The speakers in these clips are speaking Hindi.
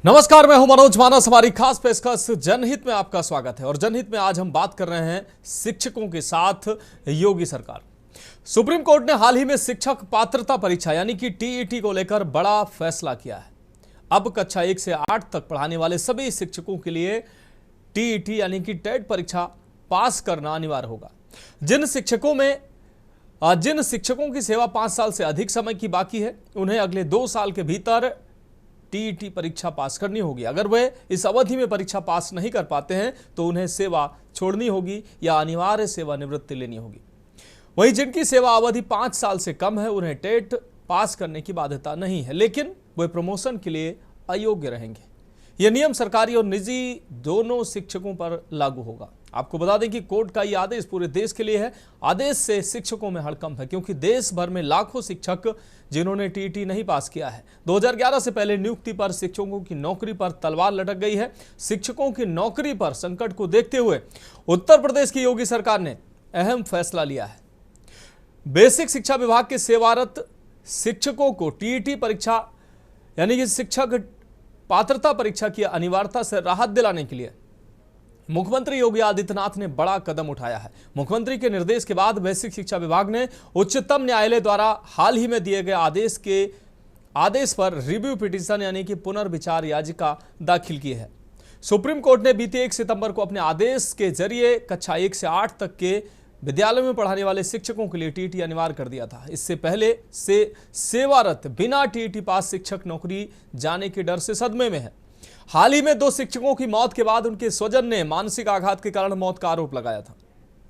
नमस्कार, मैं हूं मनोज मानस। हमारी खास पेशकश जनहित में आपका स्वागत है और जनहित में आज हम बात कर रहे हैं शिक्षकों के साथ योगी सरकार। सुप्रीम कोर्ट ने हाल ही में शिक्षक पात्रता परीक्षा यानी कि टीईटी को लेकर बड़ा फैसला किया है। अब कक्षा 1 से 8 तक पढ़ाने वाले सभी शिक्षकों के लिए टीईटी यानी कि टेट परीक्षा पास करना अनिवार्य होगा। जिन शिक्षकों की सेवा 5 साल से अधिक समय की बाकी है, उन्हें अगले 2 साल के भीतर टीईटी परीक्षा पास करनी होगी। अगर वे इस अवधि में परीक्षा पास नहीं कर पाते हैं तो उन्हें सेवा छोड़नी होगी या अनिवार्य सेवानिवृत्ति लेनी होगी। वहीं जिनकी सेवा अवधि 5 साल से कम है, उन्हें टेट पास करने की बाध्यता नहीं है, लेकिन वे प्रमोशन के लिए अयोग्य रहेंगे। यह नियम सरकारी और निजी दोनों शिक्षकों पर लागू होगा। आपको बता दें कि कोर्ट का यह आदेश पूरे देश के लिए है। आदेश से शिक्षकों में हड़कंप है, क्योंकि देश भर में लाखों शिक्षक जिन्होंने टीईटी नहीं पास किया है। 2011 से पहले नियुक्ति पर शिक्षकों की नौकरी पर तलवार लटक गई है। शिक्षकों की नौकरी पर संकट को देखते हुए उत्तर प्रदेश की योगी सरकार ने अहम फैसला लिया है। बेसिक शिक्षा विभाग के सेवारत शिक्षकों को टीईटी परीक्षा यानी कि शिक्षक पात्रता परीक्षा की अनिवार्यता से राहत दिलाने के लिए मुख्यमंत्री योगी आदित्यनाथ ने बड़ा कदम उठाया है। मुख्यमंत्री के निर्देश के बाद बेसिक शिक्षा विभाग ने उच्चतम न्यायालय द्वारा हाल ही में दिए गए आदेश पर रिव्यू पिटीशन यानी कि पुनर्विचार याचिका दाखिल की है। सुप्रीम कोर्ट ने बीते 1 सितंबर को अपने आदेश के जरिए कक्षा 1 से 8 तक के विद्यालय में पढ़ाने वाले शिक्षकों के लिए टीईटी अनिवार्य कर दिया था। इससे पहले से सेवारत बिना टीईटी पास शिक्षक नौकरी जाने के डर से सदमे में है। हाल ही में 2 शिक्षकों की मौत के बाद उनके स्वजन ने मानसिक आघात के कारण मौत का आरोप लगाया था।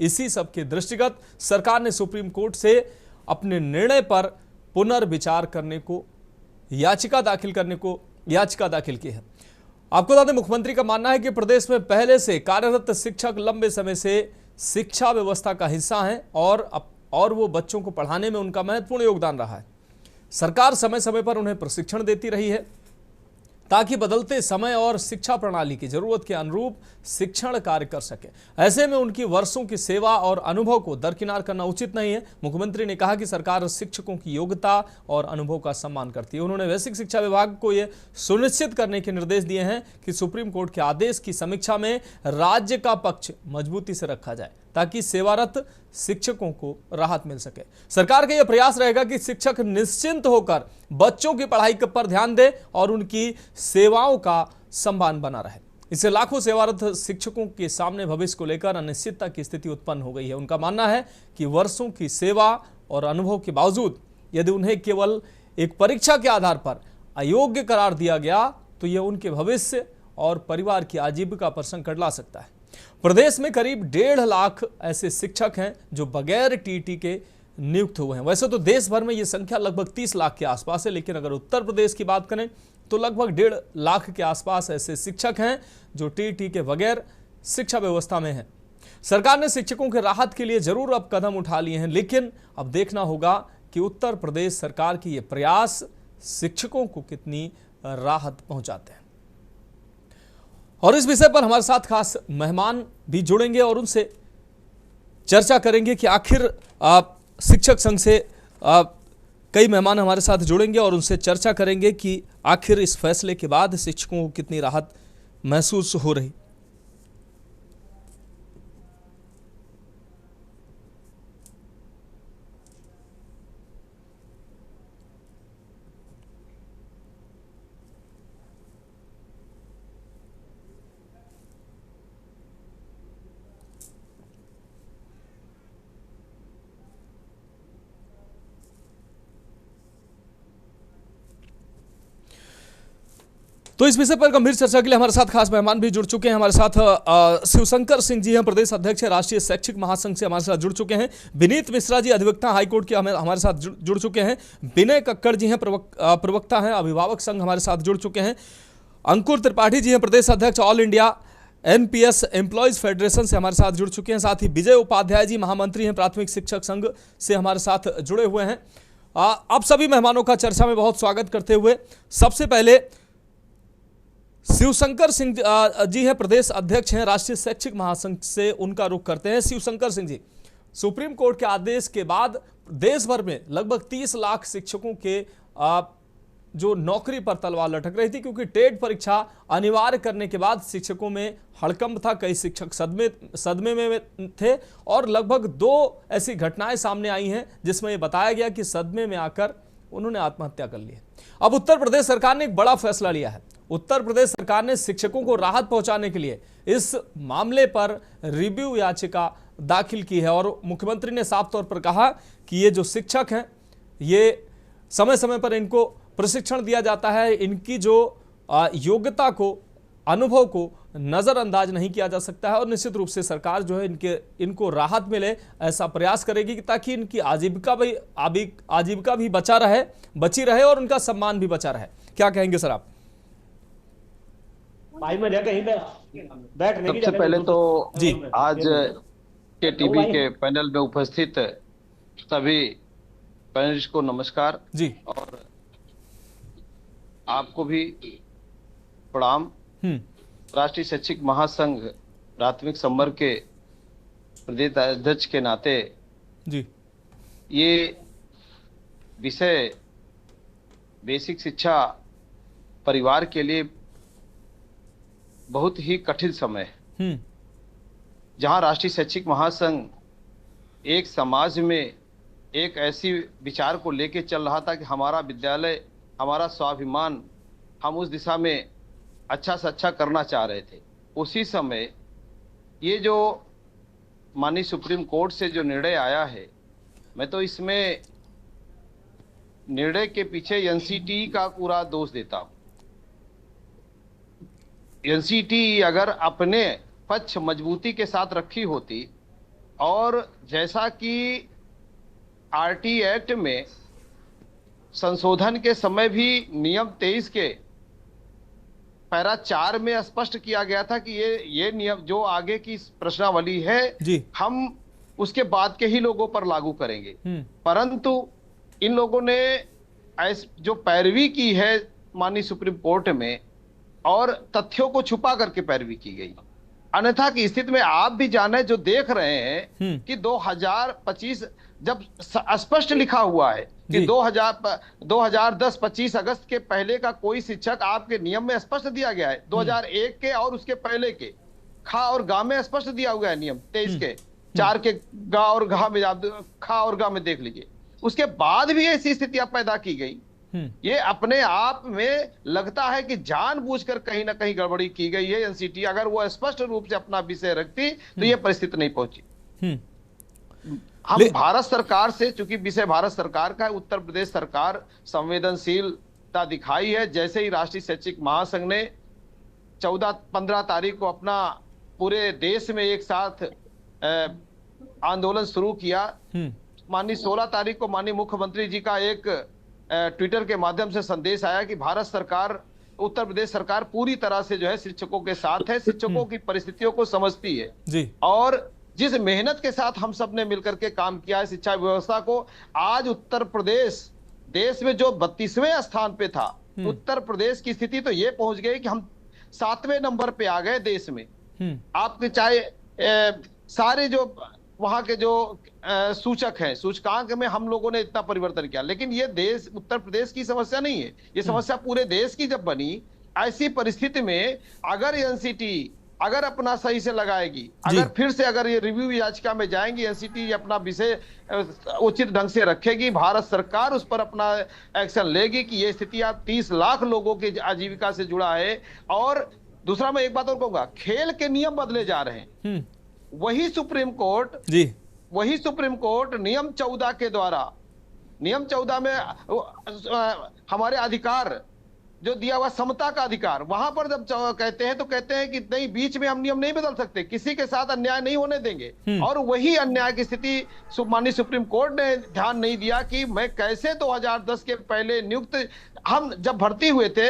इसी सब के दृष्टिगत सरकार ने सुप्रीम कोर्ट से अपने निर्णय पर पुनर्विचार करने को याचिका दाखिल की है। आपको बता दें, मुख्यमंत्री का मानना है कि प्रदेश में पहले से कार्यरत शिक्षक लंबे समय से शिक्षा व्यवस्था का हिस्सा हैं और वो बच्चों को पढ़ाने में उनका महत्वपूर्ण योगदान रहा है। सरकार समय समय पर उन्हें प्रशिक्षण देती रही है ताकि बदलते समय और शिक्षा प्रणाली की जरूरत के अनुरूप शिक्षण कार्य कर सके। ऐसे में उनकी वर्षों की सेवा और अनुभव को दरकिनार करना उचित नहीं है। मुख्यमंत्री ने कहा कि सरकार शिक्षकों की योग्यता और अनुभव का सम्मान करती है। उन्होंने बेसिक शिक्षा विभाग को यह सुनिश्चित करने के निर्देश दिए हैं कि सुप्रीम कोर्ट के आदेश की समीक्षा में राज्य का पक्ष मजबूती से रखा जाए ताकि सेवारत शिक्षकों को राहत मिल सके। सरकार का यह प्रयास रहेगा कि शिक्षक निश्चिंत होकर बच्चों की पढ़ाई पर ध्यान दे और उनकी सेवाओं का सम्मान बना रहे। इससे लाखों सेवारत शिक्षकों के सामने भविष्य को लेकर अनिश्चितता की स्थिति उत्पन्न हो गई है। उनका मानना है कि वर्षों की सेवा और अनुभव के बावजूद यदि उन्हें केवल एक परीक्षा के आधार पर अयोग्य करार दिया गया तो यह उनके भविष्य और परिवार की आजीविका पर संकट ला सकता है। प्रदेश में करीब 1.5 लाख ऐसे शिक्षक हैं जो बगैर टीईटी के नियुक्त हुए हैं। वैसे तो देश भर में यह संख्या लगभग 30 लाख के आसपास है, लेकिन अगर उत्तर प्रदेश की बात करें तो लगभग 1.5 लाख के आसपास ऐसे शिक्षक हैं जो टीईटी के बगैर शिक्षा व्यवस्था में हैं। सरकार ने शिक्षकों के राहत के लिए जरूर अब कदम उठा लिए हैं, लेकिन अब देखना होगा कि उत्तर प्रदेश सरकार के ये प्रयास शिक्षकों को कितनी राहत पहुंचाते हैं। और इस विषय पर हमारे साथ खास मेहमान भी जुड़ेंगे और उनसे चर्चा करेंगे कि आखिर शिक्षक संघ से कई मेहमान हमारे साथ जुड़ेंगे और उनसे चर्चा करेंगे कि आखिर इस फैसले के बाद शिक्षकों को कितनी राहत महसूस हो रही। तो इस विषय पर गंभीर चर्चा के लिए हमारे साथ खास मेहमान भी जुड़ चुके हैं। हमारे साथ शिवशंकर सिंह जी हैं, प्रदेश अध्यक्ष राष्ट्रीय शैक्षिक महासंघ से हमारे साथ जुड़ चुके हैं। विनीत मिश्रा जी अधिवक्ता हाईकोर्ट के हमारे साथ जुड़ चुके हैं। विनय कक्कड़ जी हैं, प्रवक्ता हैं, अभिभावक संघ हमारे साथ जुड़ चुके हैं। अंकुर त्रिपाठी जी हैं, प्रदेश अध्यक्ष all India NPS employees federation से हमारे साथ जुड़ चुके हैं। साथ ही विजय उपाध्याय जी महामंत्री हैं, प्राथमिक शिक्षक संघ से हमारे साथ जुड़े हुए हैं। आप सभी मेहमानों का चर्चा में बहुत स्वागत करते हुए सबसे पहले शिवशंकर सिंह जी हैं, प्रदेश अध्यक्ष हैं राष्ट्रीय शैक्षिक महासंघ से, उनका रुख करते हैं। शिवशंकर सिंह जी, सुप्रीम कोर्ट के आदेश के बाद देश भर में लगभग 30 लाख शिक्षकों के जो नौकरी पर तलवार लटक रही थी, क्योंकि टेट परीक्षा अनिवार्य करने के बाद शिक्षकों में हड़कंप था। कई शिक्षक सदमे में थे और लगभग 2 ऐसी घटनाएं सामने आई हैं जिसमें यह बताया गया कि सदमे में आकर उन्होंने आत्महत्या कर ली है। अब उत्तर प्रदेश सरकार ने एक बड़ा फैसला लिया है। उत्तर प्रदेश सरकार ने शिक्षकों को राहत पहुंचाने के लिए इस मामले पर रिव्यू याचिका दाखिल की है और मुख्यमंत्री ने साफ तौर पर कहा कि ये जो शिक्षक हैं, ये समय समय पर इनको प्रशिक्षण दिया जाता है, इनकी जो योग्यता को, अनुभव को नजरअंदाज नहीं किया जा सकता है और निश्चित रूप से सरकार जो है इनको राहत मिले, ऐसा प्रयास करेगी ताकि इनकी आजीविका भी बची रहे और उनका सम्मान भी बचा रहे। क्या कहेंगे सर आप? सबसे पहले तो जी आज के टीवी के पैनल में उपस्थित सभी पैनलिस्ट को नमस्कार जी, और आपको भी प्रणाम। राष्ट्रीय शैक्षिक महासंघ प्राथमिक संवर्ग के प्रदेश अध्यक्ष के नाते जी ये विषय बेसिक शिक्षा परिवार के लिए बहुत ही कठिन समय है, जहां राष्ट्रीय शैक्षिक महासंघ एक समाज में एक ऐसी विचार को लेके चल रहा था कि हमारा विद्यालय, हमारा स्वाभिमान, हम उस दिशा में अच्छा से अच्छा करना चाह रहे थे। उसी समय ये जो माननीय सुप्रीम कोर्ट से जो निर्णय आया है, मैं तो इसमें निर्णय के पीछे एनसीटी का पूरा दोष देता हूं। एनसीटी अगर अपने पक्ष मजबूती के साथ रखी होती और जैसा कि आरटी एक्ट में संशोधन के समय भी नियम 23 के पैरा 4 में स्पष्ट किया गया था कि ये नियम जो आगे की प्रश्नावली है हम उसके बाद के ही लोगों पर लागू करेंगे, परंतु इन लोगों ने जो पैरवी की है माननीय सुप्रीम कोर्ट में और तथ्यों को छुपा करके पैरवी की गई। अन्यथा की स्थिति में आप भी जाने जो देख रहे हैं कि 2025 जब स्पष्ट लिखा हुआ है कि 2010-25 अगस्त के पहले का कोई शिक्षक आपके नियम में स्पष्ट दिया गया है, 2001 के और उसके पहले के खा और गा में स्पष्ट दिया हुआ है नियम 23 के 4 के गा और घा में, आप खा और गा में देख लीजिए। उसके बाद भी ऐसी स्थितियां पैदा की गई। ये अपने आप में लगता है कि जानबूझकर कहीं ना कहीं गड़बड़ी की गई है। एनसीटी अगर वो स्पष्ट रूप से अपना विषय रखती तो ये परिस्थिति नहीं पहुंची। हम भारत सरकार से, चूंकि विषय भारत सरकार का है, उत्तर प्रदेश सरकार संवेदनशीलता दिखाई है। जैसे ही राष्ट्रीय शैक्षिक महासंघ ने 14-15 तारीख को अपना पूरे देश में एक साथ आंदोलन शुरू किया, माननीय 16 तारीख को माननीय मुख्यमंत्री जी का एक ट्विटर के माध्यम से संदेश आया कि भारत सरकार, उत्तर प्रदेश सरकार पूरी तरह से जो है शिक्षकों के साथ है, शिक्षकों की परिस्थितियों को समझती है जी। और जिस मेहनत के साथ हम सब ने मिलकर के काम किया है शिक्षा व्यवस्था को, आज उत्तर प्रदेश देश में जो 32वें स्थान पे था, उत्तर प्रदेश की स्थिति तो ये पहुंच गई कि हम 7वें नंबर पे आ गए देश में। आपके चाहे सारे जो वहां के जो सूचक हैं, सूचकांक में हम लोगों ने इतना परिवर्तन किया, लेकिन ये देश उत्तर प्रदेश की समस्या नहीं है, ये समस्या पूरे देश की जब बनी। ऐसी परिस्थिति में अगर एनसीटी अगर अपना सही से लगाएगी, अगर फिर से अगर ये रिव्यू याचिका में जाएंगी, एनसीटी अपना विषय उचित ढंग से रखेगी, भारत सरकार उस पर अपना एक्शन लेगी कि ये स्थितियां 30 लाख लोगों की आजीविका से जुड़ा है। और दूसरा मैं एक बात और कहूंगा, खेल के नियम बदले जा रहे हैं। वही सुप्रीम कोर्ट नियम 14 के द्वारा, नियम 14 में हमारे अधिकार जो दिया हुआ समता का अधिकार, वहां पर जब कहते हैं तो कहते हैं कि नहीं, बीच में हम नियम नहीं बदल सकते, किसी के साथ अन्याय नहीं होने देंगे। और वही अन्याय की स्थिति माननीय सुप्रीम कोर्ट ने ध्यान नहीं दिया कि मैं कैसे 2010 के पहले नियुक्त, हम जब भर्ती हुए थे,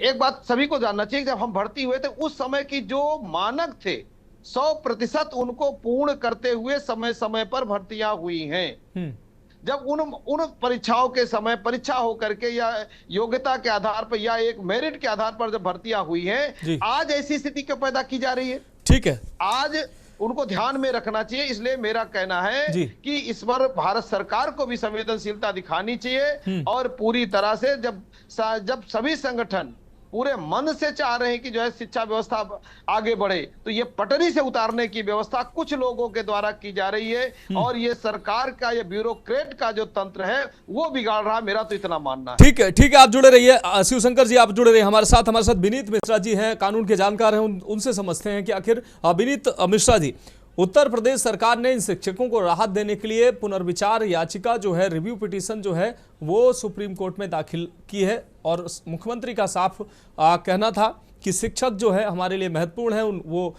एक बात सभी को जानना चाहिए, जब हम भर्ती हुए थे उस समय की जो मानक थे 100% उनको पूर्ण करते हुए समय समय पर भर्तियां हुई हैं। जब उन परीक्षाओं के समय परीक्षा होकर के या योग्यता के आधार पर या एक मेरिट के आधार पर जब भर्तियां हुई हैं, आज ऐसी स्थिति क्यों पैदा की जा रही है? ठीक है, आज उनको ध्यान में रखना चाहिए। इसलिए मेरा कहना है जी। कि इस पर भारत सरकार को भी संवेदनशीलता दिखानी चाहिए और पूरी तरह से जब सभी संगठन पूरे मन से चाह रहे हैं कि जो है शिक्षा व्यवस्था आगे बढ़े, तो ये पटरी से उतारने की व्यवस्था कुछ लोगों के द्वारा की जा रही है और ये सरकार का, ये ब्यूरोक्रेट का जो तंत्र है वो बिगाड़ रहा है। मेरा तो इतना मानना है। ठीक है, आप जुड़े रहिए। शिवशंकर जी आप जुड़े रहिए हमारे साथ विनीत मिश्रा जी हैं, कानून के जानकार हैं, उनसे समझते हैं कि आखिर विनीत मिश्रा जी, उत्तर प्रदेश सरकार ने इन शिक्षकों को राहत देने के लिए पुनर्विचार याचिका जो है, रिव्यू पिटीशन जो है वो सुप्रीम कोर्ट में दाखिल की है और मुख्यमंत्री का साफ कहना था कि शिक्षक जो है हमारे लिए महत्वपूर्ण है, वो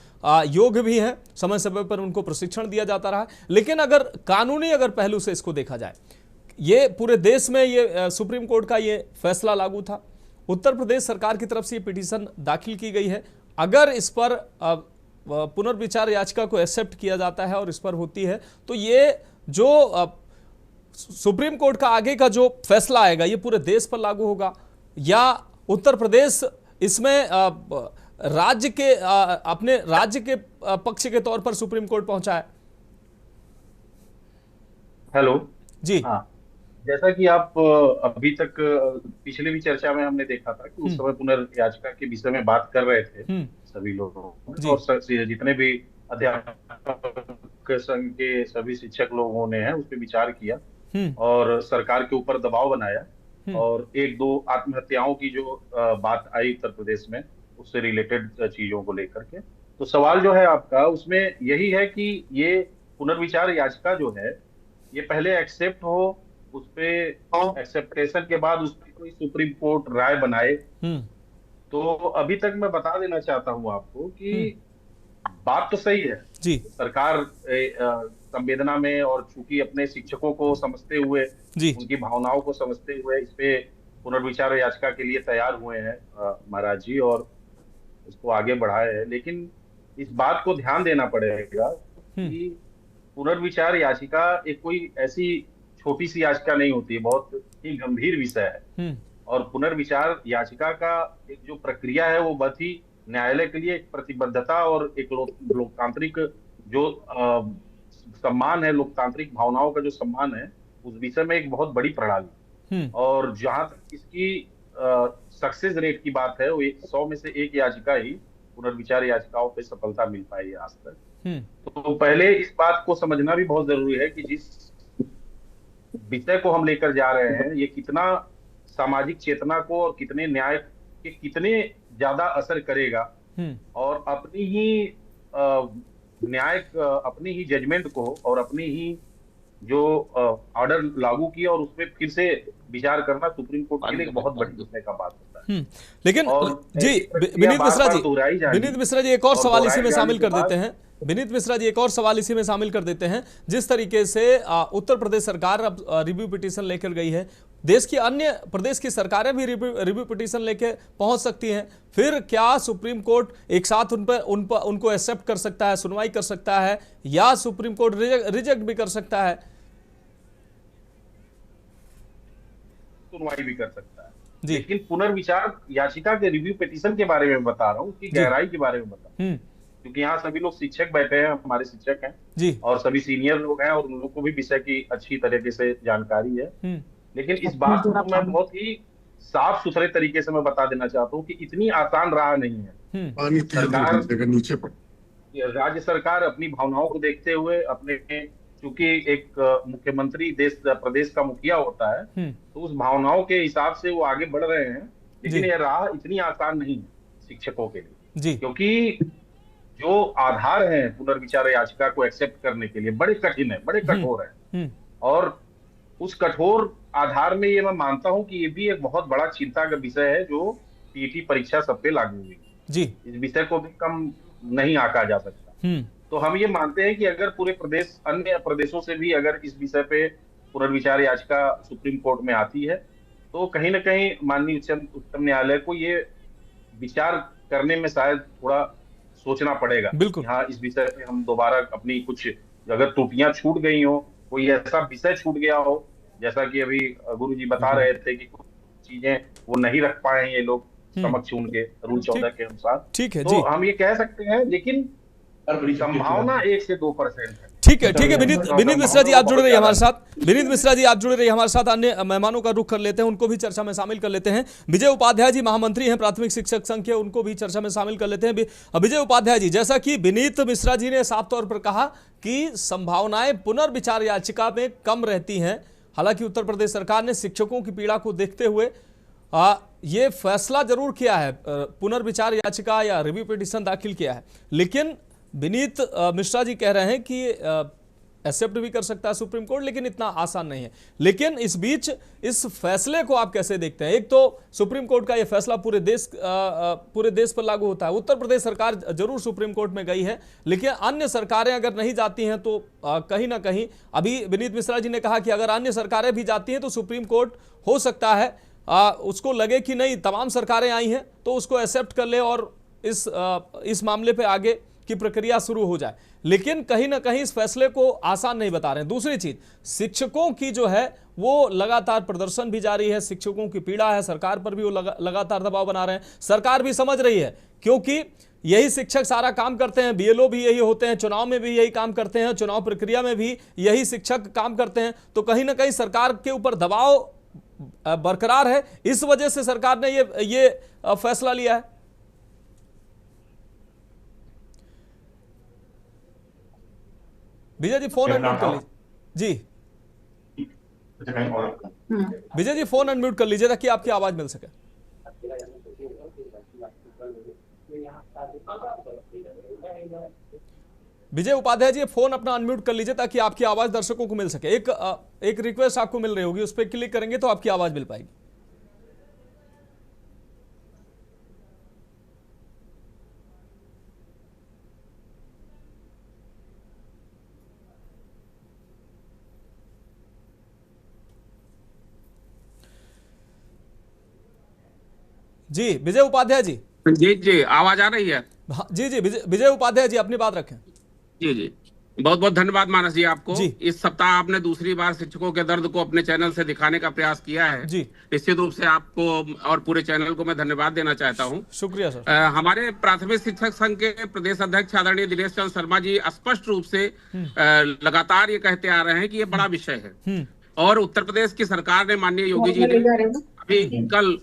योग्य भी हैं, समय समय पर उनको प्रशिक्षण दिया जाता रहा। लेकिन अगर कानूनी पहलू से इसको देखा जाए, ये पूरे देश में ये सुप्रीम कोर्ट का ये फैसला लागू था, उत्तर प्रदेश सरकार की तरफ से ये पिटीशन दाखिल की गई है। अगर इस पर पुनर्विचार याचिका को एक्सेप्ट किया जाता है और इस पर होती है, तो ये जो सुप्रीम कोर्ट का आगे का जो फैसला आएगा ये पूरे देश पर लागू होगा या उत्तर प्रदेश इसमें राज्य के अपने राज्य के पक्ष के तौर पर सुप्रीम कोर्ट पहुंचा है? हेलो जी। हाँ, जैसा कि आप अभी तक पिछले भी चर्चा में हमने देखा था कि उस समय पुनर्याचिका के विषय में बात कर रहे थे सभी लोग और जितने भी अध्यापक संघ के सभी शिक्षक लोगों ने है उस पर विचार किया और सरकार के ऊपर दबाव बनाया और एक दो आत्महत्याओं की जो बात आई उत्तर प्रदेश में उससे रिलेटेड चीजों को लेकर के, तो सवाल जो है आपका उसमें यही है कि ये पुनर्विचार याचिका जो है ये पहले एक्सेप्ट हो, उस पे एक्सेप्टेशन के बाद उस पर कोई सुप्रीम कोर्ट राय बनाए। तो अभी तक मैं बता देना चाहता हूं आपको कि बात तो सही है जी, सरकार संवेदना में और चूंकि अपने शिक्षकों को समझते हुए जी, उनकी भावनाओं को समझते हुए इस पे पुनर्विचार याचिका के लिए तैयार हुए हैं महाराज जी और इसको आगे बढ़ाए हैं। लेकिन इस बात को ध्यान देना पड़ेगा कि पुनर्विचार याचिका एक कोई ऐसी छोटी सी याचिका नहीं होती है, बहुत ही गंभीर विषय है और पुनर्विचार याचिका का एक जो प्रक्रिया है वो बहुत ही न्यायालय के लिए एक प्रतिबद्धता और एक लोकतांत्रिक जो सम्मान है, लोकतांत्रिक भावनाओं का जो सम्मान है उस विषय में एक बहुत बड़ी प्रणाली और जहां तक इसकी सक्सेस रेट की बात है वो 100 में से एक याचिका ही पुनर्विचार याचिकाओं पे सफलता मिल पाई है आज तक। तो पहले इस बात को समझना भी बहुत जरूरी है कि जिस विषय को हम लेकर जा रहे हैं ये कितना सामाजिक चेतना को और कितने न्याय के कितने ज्यादा असर करेगा और अपनी ही न्याय अपनी ही जजमेंट को और अपनी ही जो ऑर्डर लागू किया और उसमें फिर से विचार करना सुप्रीम कोर्ट के लिए बहुत बड़ी विषय का बात होता है। लेकिन जी विनीत मिश्रा जी एक और सवाल इसी में शामिल कर देते हैं। विनीत मिश्रा जी एक और सवाल इसी में शामिल कर देते हैं। जिस तरीके से उत्तर प्रदेश सरकार अब रिव्यू पिटीशन लेकर गई है, देश की अन्य प्रदेश की सरकारें भी रिव्यू पिटीशन लेके पहुंच सकती हैं, फिर क्या सुप्रीम कोर्ट एक साथ उनको एक्सेप्ट कर सकता है, सुनवाई कर सकता है या सुप्रीम कोर्ट रिजेक्ट भी कर सकता है? सुनवाई भी कर सकता है जी। लेकिन पुनर्विचार याचिका के रिव्यू पिटीशन के बारे में बता रहा हूँ, उसकी गहराई के बारे में बता रहा हूँ क्योंकि यहाँ सभी लोग शिक्षक बैठे हैं, हमारे शिक्षक हैं जी और सभी सीनियर लोग हैं और उन लोगों को भी विषय की अच्छी तरीके से जानकारी है। लेकिन इस बात को मैं बहुत ही साफ सुथरे तरीके से मैं बता देना चाहता हूँ कि इतनी आसान राह नहीं है। सरकार राज्य सरकार अपनी भावनाओं को देखते हुए अपने चूंकि एक मुख्यमंत्री प्रदेश का मुखिया होता है तो उस भावनाओं के हिसाब से वो आगे बढ़ रहे हैं। लेकिन यह राह इतनी आसान नहीं है शिक्षकों के लिए जी, क्योंकि जो आधार हैं पुनर्विचार याचिका को एक्सेप्ट करने के लिए बड़े कठिन है, बड़े कठोर है और उस कठोर आधार में ये मैं मानता हूं कि ये भी एक बहुत बड़ा चिंता का विषय है जो टीईटी परीक्षा सब पे लागू हुई जी। इस विषय को भी कम नहीं आंका जा सकता। तो हम ये मानते हैं कि अगर पूरे प्रदेश अन्य प्रदेशों से भी अगर इस विषय पे पुनर्विचार याचिका सुप्रीम कोर्ट में आती है तो कहीं ना कहीं माननीय उच्चतम न्यायालय को ये विचार करने में शायद थोड़ा सोचना पड़ेगा। बिल्कुल हाँ, इस विषय पे हम दोबारा अपनी कुछ अगर त्रुटियां छूट गई हो, कोई ऐसा विषय छूट गया हो जैसा कि अभी गुरु जी बता रहे थे कि कुछ चीजें वो नहीं रख पाए हैं ये लोग समक्ष उनके रूल 14 के अनुसार, ठीक है तो हम ये कह सकते हैं। लेकिन संभावना 1 से 2% है। ठीक है विनीत मिश्रा जी आप जुड़े रहिए हमारे साथ। विनीत मिश्रा जी आप जुड़े रहिए हमारे साथ। अन्य मेहमानों का रुख कर लेते हैं, उनको भी चर्चा में शामिल कर लेते हैं। विजय उपाध्याय जी महामंत्री हैं प्राथमिक शिक्षक संघ के, उनको भी चर्चा में शामिल कर लेते हैं। विजय उपाध्याय जी, जैसा कि विनीत मिश्रा जी ने साफ तौर पर कहा कि संभावनाएं पुनर्विचार याचिका में कम रहती हैं। हालांकि उत्तर प्रदेश सरकार ने शिक्षकों की पीड़ा को देखते हुए ये फैसला जरूर किया है, पुनर्विचार याचिका या रिव्यू पिटीशन दाखिल किया है, लेकिन विनीत मिश्रा जी कह रहे हैं कि एक्सेप्ट भी कर सकता है सुप्रीम कोर्ट, लेकिन इतना आसान नहीं है। लेकिन इस बीच इस फैसले को आप कैसे देखते हैं? एक तो सुप्रीम कोर्ट का यह फैसला पूरे देश पर लागू होता है। उत्तर प्रदेश सरकार जरूर सुप्रीम कोर्ट में गई है, लेकिन अन्य सरकारें अगर नहीं जाती हैं तो कहीं ना कहीं, अभी विनीत मिश्रा जी ने कहा कि अगर अन्य सरकारें भी जाती हैं तो सुप्रीम कोर्ट हो सकता है उसको लगे कि नहीं तमाम सरकारें आई हैं तो उसको एक्सेप्ट कर ले और इस मामले पे आगे की प्रक्रिया शुरू हो जाए। लेकिन कहीं ना कहीं इस फैसले को आसान नहीं बता रहे हैं। दूसरी चीज, शिक्षकों की जो है वो लगातार प्रदर्शन भी जारी है, शिक्षकों की पीड़ा है, सरकार पर भी वो लगातार दबाव बना रहे हैं। सरकार भी समझ रही है क्योंकि यही शिक्षक सारा काम करते हैं, बीएलओ भी यही होते हैं, चुनाव में भी यही काम करते हैं, चुनाव प्रक्रिया में भी यही शिक्षक काम करते हैं। तो कहीं ना कहीं सरकार के ऊपर दबाव बरकरार है, इस वजह से सरकार ने ये फैसला लिया है। विजय जी फोन अनम्यूट कर लीजिए। जी विजय जी फोन अनम्यूट कर लीजिए ताकि आपकी आवाज मिल सके। विजय उपाध्याय जी फोन अपना अनम्यूट कर लीजिए ताकि आपकी आवाज दर्शकों को मिल सके। एक रिक्वेस्ट आपको मिल रही होगी, उस पर क्लिक करेंगे तो आपकी आवाज मिल पाएगी। जी विजय उपाध्याय जी। जी आवाज आ रही है? जी विजय उपाध्याय जी अपनी बात रखें। जी बहुत बहुत धन्यवाद मानस जी आपको। इस सप्ताह आपने दूसरी बार शिक्षकों के दर्द को अपने चैनल से दिखाने का प्रयास किया है। जी निश्चित रूप से आपको और पूरे चैनल को मैं धन्यवाद देना चाहता हूं। शुक्रिया सर। हमारे प्राथमिक शिक्षक संघ के प्रदेश अध्यक्ष आदरणीय दिनेश चंद्र शर्मा जी स्पष्ट रूप से लगातार ये कहते आ रहे हैं कि ये बड़ा विषय है और उत्तर प्रदेश की सरकार ने, माननीय योगी जी ने अभी कल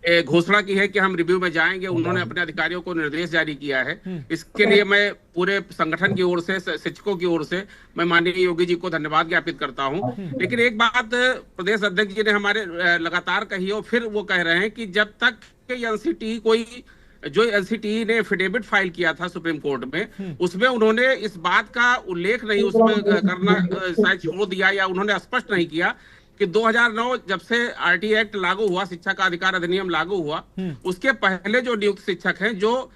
घोषणा की है कि हम रिव्यू में जाएंगे। उन्होंने अपने अधिकारियों को निर्देश जारी किया है। इसके लिए मैं पूरे संगठन की ओर से, शिक्षकों की ओर से मैं माननीय योगी जी को धन्यवाद ज्ञापित करता हूं। लेकिन एक बात प्रदेश अध्यक्ष जी ने हमारे लगातार कही और फिर वो कह रहे हैं कि जब तक एनसीटी ने एफिडेविट फाइल किया था सुप्रीम कोर्ट में, उसमें उन्होंने इस बात का उल्लेख नहीं उसमें करना शायद छोड़ दिया या उन्होंने स्पष्ट नहीं किया कि 2009 जब से आरटी एक्ट लागू हुआ, शिक्षा का अधिकार अधिनियम लागू हुआ, उसके पहले जो नियुक्त शिक्षक हैं, जो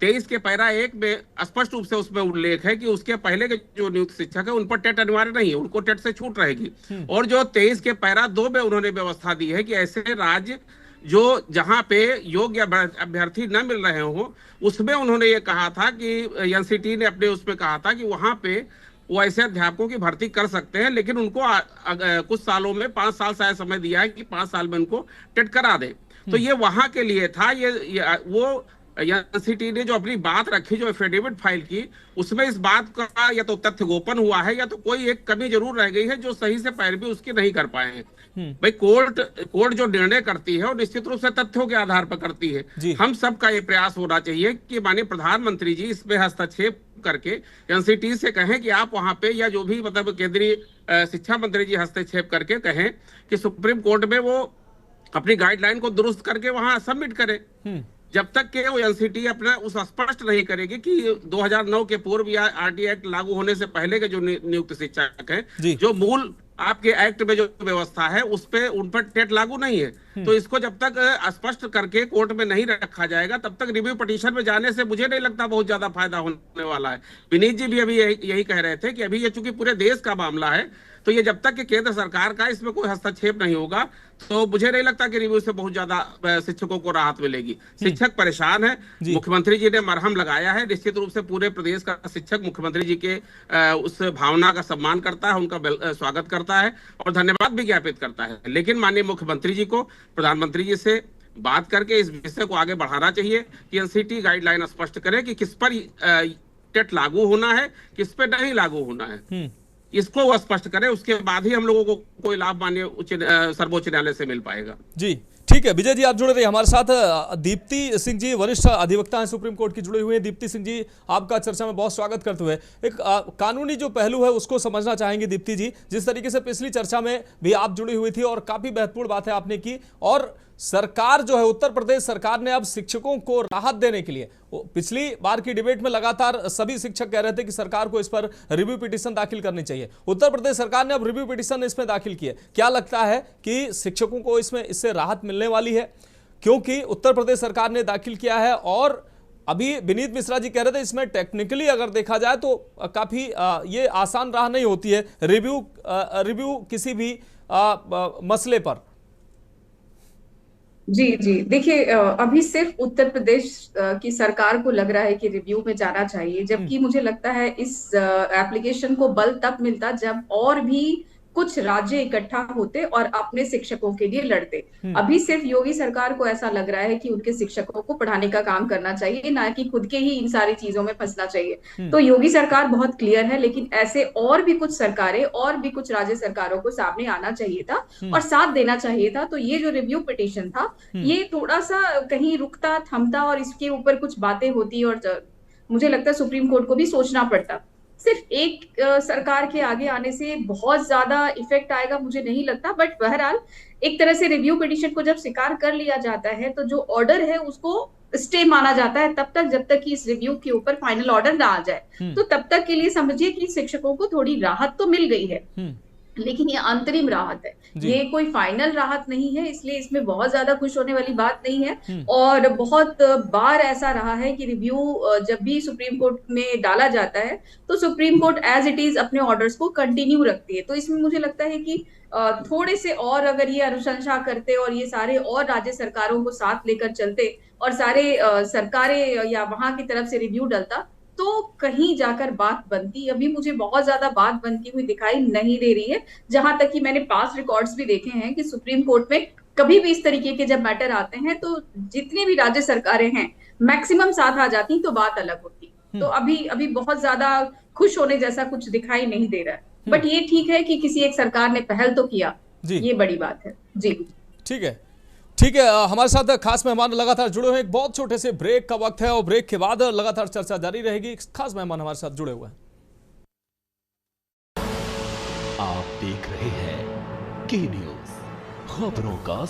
23 के पैरा 1 में स्पष्ट रूप से उसमें उल्लेख है कि उसके पहले के जो नियुक्त शिक्षक है उन पर टेट अनिवार्य नहीं है, उनको टेट से छूट रहेगी। और जो 23 के पैरा 2 में उन्होंने व्यवस्था दी है कि ऐसे राज्य जो जहां पे योग्य अभ्यर्थी न मिल रहे हो, उसमें उन्होंने ये कहा था कि एनसीटी ने अपने उसमें कहा था कि वहां पे वो ऐसे अध्यापकों की भर्ती कर सकते हैं, लेकिन उनको कुछ सालों में 5 साल शायद समय दिया है कि 5 साल में उनको टेट करा दे। तो ये वहां के लिए था। वो एनसीटी ने जो अपनी बात रखी, जो एफिडेविट फाइल की, उसमें इस बात का या तो तथ्य गोपन हुआ है या तो कोई एक कमी जरूर रह गई है जो सही से पैरवी उसकी नहीं कर पाए हैं। भाई कोर्ट जो निर्णय करती है वो निश्चित रूप से तथ्यों के आधार पर करती है। हम सबका ये प्रयास होना चाहिए कि माननीय प्रधानमंत्री जी इसमें हस्तक्षेप करके एनसीटी से कहें कि आप वहां पे, या जो भी मतलब केंद्रीय शिक्षा मंत्री जी हस्तक्षेप करके कहें कि सुप्रीम कोर्ट में वो अपनी गाइडलाइन को दुरुस्त करके वहां सबमिट करे। जब तक के वो एनसीटी अपना उस स्पष्ट नहीं करेगी कि 2009 के पूर्व या आरटी एक्ट लागू होने से पहले के जो नियुक्त शिक्षक हैं, जो मूल आपके एक्ट में जो व्यवस्था है उस पे उन पर टेट लागू नहीं है। तो इसको जब तक स्पष्ट करके कोर्ट में नहीं रखा जाएगा तब तक रिव्यू पिटीशन में जाने से मुझे नहीं लगता बहुत ज्यादा फायदा होने वाला है। विनीत जी भी अभी यही कह रहे थे कि अभी ये चूंकि पूरे देश का मामला है, तो ये जब तक कि केंद्र सरकार का इसमें कोई हस्तक्षेप नहीं होगा तो मुझे नहीं लगता कि रिव्यू से बहुत ज्यादा शिक्षकों को राहत मिलेगी। शिक्षक परेशान है, मुख्यमंत्री जी ने मरहम लगाया है। निश्चित रूप से पूरे प्रदेश का शिक्षक मुख्यमंत्री जी के उस भावना का सम्मान करता है, उनका स्वागत करता है और धन्यवाद भी ज्ञापित करता है। लेकिन माननीय मुख्यमंत्री जी को प्रधानमंत्री जी से बात करके इस विषय को आगे बढ़ाना चाहिए कि एनसीटी गाइडलाइन स्पष्ट करे कि किस पर टेट लागू होना है, किस पे नहीं लागू होना है, इसको वो स्पष्ट करे। उसके बाद ही हम लोगों को कोई लाभ माननीय सर्वोच्च न्यायालय से मिल पाएगा। जी ठीक है, विजय जी आप जुड़े रहिए हमारे साथ। दीप्ति सिंह जी वरिष्ठ अधिवक्ता हैं, सुप्रीम कोर्ट की जुड़े हुए हैं। दीप्ति सिंह जी आपका चर्चा में बहुत स्वागत करते हुए एक कानूनी जो पहलू है उसको समझना चाहेंगे। दीप्ति जी, जिस तरीके से पिछली चर्चा में भी आप जुड़ी हुई थी और काफी महत्वपूर्ण बात है आपने की, और सरकार जो है उत्तर प्रदेश सरकार ने अब शिक्षकों को राहत देने के लिए, पिछली बार की डिबेट में लगातार सभी शिक्षक कह रहे थे कि सरकार को इस पर रिव्यू पिटीशन दाखिल करनी चाहिए। उत्तर प्रदेश सरकार ने अब रिव्यू पिटीशन इसमें दाखिल की है। क्या लगता है कि शिक्षकों को इसमें इससे राहत मिलने वाली है? क्योंकि उत्तर प्रदेश सरकार ने दाखिल किया है और अभी विनीत मिश्रा जी कह रहे थे इसमें टेक्निकली अगर देखा जाए तो काफी ये आसान राह नहीं होती है रिव्यू किसी भी मसले पर। जी जी, देखिए अभी सिर्फ उत्तर प्रदेश की सरकार को लग रहा है कि रिव्यू में जाना चाहिए, जबकि मुझे लगता है इस एप्लीकेशन को बल तब मिलता जब और भी कुछ राज्य इकट्ठा होते और अपने शिक्षकों के लिए लड़ते। अभी सिर्फ योगी सरकार को ऐसा लग रहा है कि उनके शिक्षकों को पढ़ाने का काम करना चाहिए, ना कि खुद के ही इन सारी चीजों में फंसना चाहिए। तो योगी सरकार बहुत क्लियर है, लेकिन ऐसे और भी कुछ सरकारें और भी कुछ राज्य सरकारों को सामने आना चाहिए था और साथ देना चाहिए था। तो ये जो रिव्यू पिटीशन था ये थोड़ा सा कहीं रुकता थमता और इसके ऊपर कुछ बातें होती और मुझे लगता है सुप्रीम कोर्ट को भी सोचना पड़ता। सिर्फ एक सरकार के आगे आने से बहुत ज्यादा इफेक्ट आएगा मुझे नहीं लगता, बट बहरहाल एक तरह से रिव्यू पिटीशन को जब स्वीकार कर लिया जाता है तो जो ऑर्डर है उसको स्टे माना जाता है तब तक जब तक कि इस रिव्यू के ऊपर फाइनल ऑर्डर ना आ जाए। तो तब तक के लिए समझिए कि शिक्षकों को थोड़ी राहत तो मिल गई है, लेकिन ये अंतरिम राहत है, ये कोई फाइनल राहत नहीं है, इसलिए इसमें बहुत ज्यादा खुश होने वाली बात नहीं है। और बहुत बार ऐसा रहा है कि रिव्यू जब भी सुप्रीम कोर्ट में डाला जाता है तो Supreme Court as it is अपने ऑर्डर्स को कंटिन्यू रखती है। तो इसमें मुझे लगता है कि थोड़े से और अगर ये अनुशंसा करते और ये सारे और राज्य सरकारों को साथ लेकर चलते और सारे सरकारें या वहां की तरफ से रिव्यू डलता तो कहीं जाकर बात बनती। अभी मुझे बहुत ज्यादा बात बनती हुई दिखाई नहीं दे रही है, जहां तक कि मैंने पास्ट रिकॉर्ड्स भी देखे हैं कि सुप्रीम कोर्ट में कभी भी इस तरीके के जब मैटर आते हैं तो जितनी भी राज्य सरकारें हैं मैक्सिमम साथ आ जाती तो बात अलग होती। तो अभी बहुत ज्यादा खुश होने जैसा कुछ दिखाई नहीं दे रहा है, बट ये ठीक है कि किसी एक सरकार ने पहल तो किया, ये बड़ी बात है। जी ठीक है, ठीक है। हमारे साथ खास मेहमान लगातार जुड़े हुए हैं। एक बहुत छोटे से ब्रेक का वक्त है और ब्रेक के बाद लगातार चर्चा जारी रहेगी। खास मेहमान हमारे साथ जुड़े हुए हैं। आप देख रहे हैं के न्यूज़, खबरों का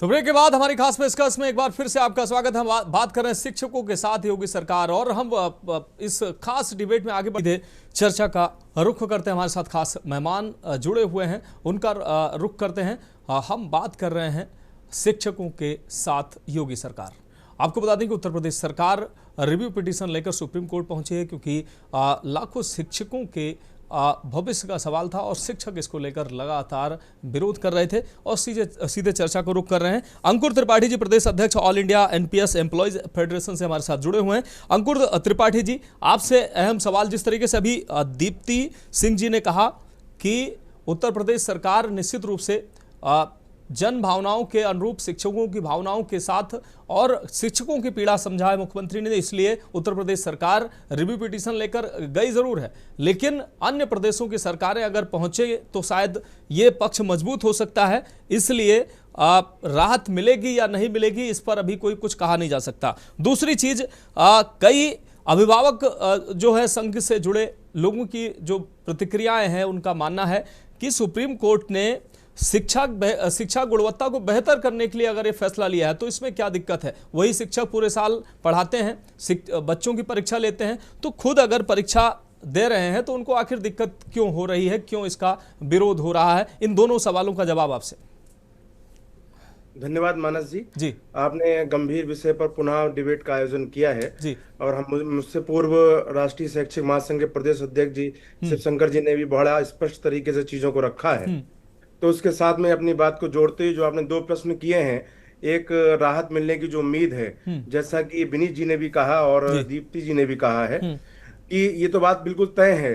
तो ब्रेक के बाद हमारी खास पेशकश में एक बार फिर से आपका स्वागत है। हम बात कर रहे हैं शिक्षकों के साथ योगी सरकार, और हम इस खास डिबेट में आगे बढ़े चर्चा का रुख करते हैं। हमारे साथ खास मेहमान जुड़े हुए हैं, उनका रुख करते हैं। हम बात कर रहे हैं शिक्षकों के साथ योगी सरकार। आपको बता दें कि उत्तर प्रदेश सरकार रिव्यू पिटीशन लेकर सुप्रीम कोर्ट पहुंची है, क्योंकि लाखों शिक्षकों के भविष्य का सवाल था और शिक्षक इसको लेकर लगातार विरोध कर रहे थे। और सीधे चर्चा को रुख कर रहे हैं। अंकुर त्रिपाठी जी, प्रदेश अध्यक्ष all India NPS employees federation से हमारे साथ जुड़े हुए हैं। अंकुर त्रिपाठी जी, आपसे अहम सवाल, जिस तरीके से अभी दीप्ति सिंह जी ने कहा कि उत्तर प्रदेश सरकार निश्चित रूप से जन भावनाओं के अनुरूप शिक्षकों की भावनाओं के साथ और शिक्षकों की पीड़ा समझा है मुख्यमंत्री ने, इसलिए उत्तर प्रदेश सरकार रिव्यू पिटीशन लेकर गई जरूर है, लेकिन अन्य प्रदेशों की सरकारें अगर पहुंचे तो शायद ये पक्ष मजबूत हो सकता है, इसलिए राहत मिलेगी या नहीं मिलेगी इस पर अभी कोई कुछ कहा नहीं जा सकता। दूसरी चीज, कई अभिभावक जो है संघ से जुड़े लोगों की जो प्रतिक्रियाएं हैं, उनका मानना है कि सुप्रीम कोर्ट ने शिक्षा गुणवत्ता को बेहतर करने के लिए अगर ये फैसला लिया है तो इसमें क्या दिक्कत है। वही शिक्षक पूरे साल पढ़ाते हैं, बच्चों की परीक्षा लेते हैं, तो खुद अगर परीक्षा दे रहे हैं तो उनको आखिर दिक्कत क्यों हो रही है, क्यों इसका विरोध हो रहा है। इन दोनों सवालों का जवाब आपसे। धन्यवाद मानस जी। जी आपने गंभीर विषय पर पुनः डिबेट का आयोजन किया है। जी और हम मुझसे पूर्व राष्ट्रीय शैक्षिक महासंघ के प्रदेश अध्यक्ष जी शिवशंकर जी ने भी बड़ा स्पष्ट तरीके से चीजों को रखा है। तो उसके साथ में अपनी बात को जोड़ते हुए जो आपने दो प्रश्न किए हैं, एक राहत मिलने की जो उम्मीद है, जैसा कि विनीत जी ने भी कहा और दीप्ति जी ने भी कहा है कि ये तो बात बिल्कुल तय है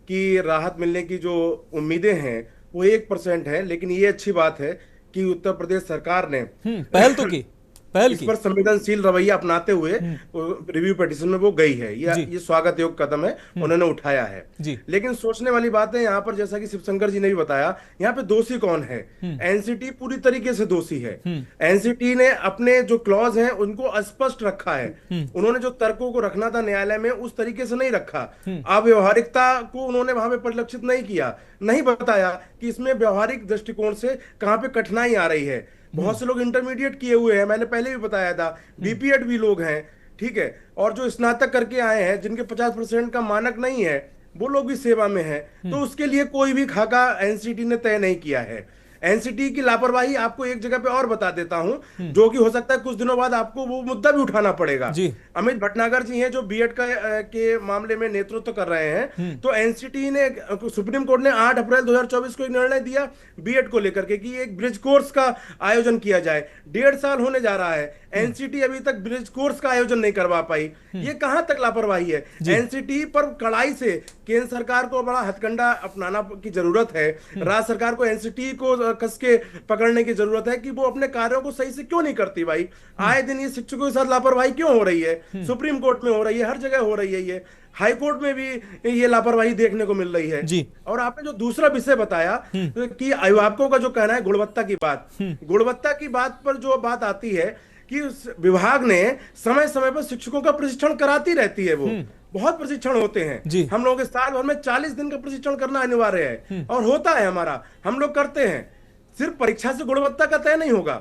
कि राहत मिलने की जो उम्मीदें हैं वो 1% है। लेकिन ये अच्छी बात है कि उत्तर प्रदेश सरकार ने पहल तो की, पहल इस की पर संवेदनशील रवैया अपनाते हुए रिव्यू पिटीशन में वो गई है। ये स्वागत योग्य कदम है, उन्होंने उठाया है। लेकिन सोचने वाली बात है यहाँ पर, जैसा कि शिवशंकर जी ने भी बताया, यहाँ पे दोषी कौन है? एनसीटी पूरी तरीके से दोषी है। एनसीटी ने अपने जो क्लॉज हैं उनको अस्पष्ट रखा है। उन्होंने जो तर्कों को रखना था न्यायालय में उस तरीके से नहीं रखा। अव्यवहारिकता को उन्होंने वहां पे परिलक्षित नहीं किया, नहीं बताया कि इसमें व्यवहारिक दृष्टिकोण से कहाँ पे कठिनाई आ रही है। बहुत से लोग इंटरमीडिएट किए हुए हैं, मैंने पहले भी बताया था, बीपीएड भी लोग हैं, ठीक है, और जो स्नातक करके आए हैं जिनके 50% का मानक नहीं है वो लोग भी सेवा में हैं। तो उसके लिए कोई भी खाका एनसीटी ने तय नहीं किया है। एनसीटी की लापरवाही आपको एक जगह पे और बता देता हूं, जो कि हो सकता है कुछ दिनों बाद आपको वो मुद्दा भी उठाना पड़ेगा। अमित भटनागर जी हैं जो बीएड के मामले में नेतृत्व कर रहे हैं। तो एनसीटी ने, सुप्रीम कोर्ट ने 8 अप्रैल 2024 को एक निर्णय दिया बीएड को लेकर के कि एक ब्रिज कोर्स का आयोजन किया जाए। 1.5 साल होने जा रहा है, एनसीटी अभी तक ब्रिज कोर्स का आयोजन नहीं करवा पाई। ये कहां तक लापरवाही है? एनसीटी पर कड़ाई से केंद्र सरकार को बड़ा हथकंडा अपनाना की जरूरत है। राज्य सरकार को एनसीटी को कस के पकड़ने की जरूरत है कि वो अपने कार्यों को सही से क्यों नहीं करती। भाई आए दिन ये शिक्षकों के साथ लापरवाही क्यों हो रही है? सुप्रीम कोर्ट में हो रही है, हर जगह हो रही है, ये हाई कोर्ट में भी ये लापरवाही देखने को मिल रही है जी। और आपने जो दूसरा विषय बताया कि अभिभावकों का जो कहना है गुणवत्ता की बात, गुणवत्ता की बात पर जो बात आती है कि विभाग ने समय समय पर शिक्षकों का प्रशिक्षण कराती रहती है। वो बहुत प्रशिक्षण होते हैं। हम लोगों के साल भर में 40 दिन का प्रशिक्षण करना अनिवार्य है और होता है हमारा, हम लोग करते हैं। सिर्फ परीक्षा से गुणवत्ता का तय नहीं होगा।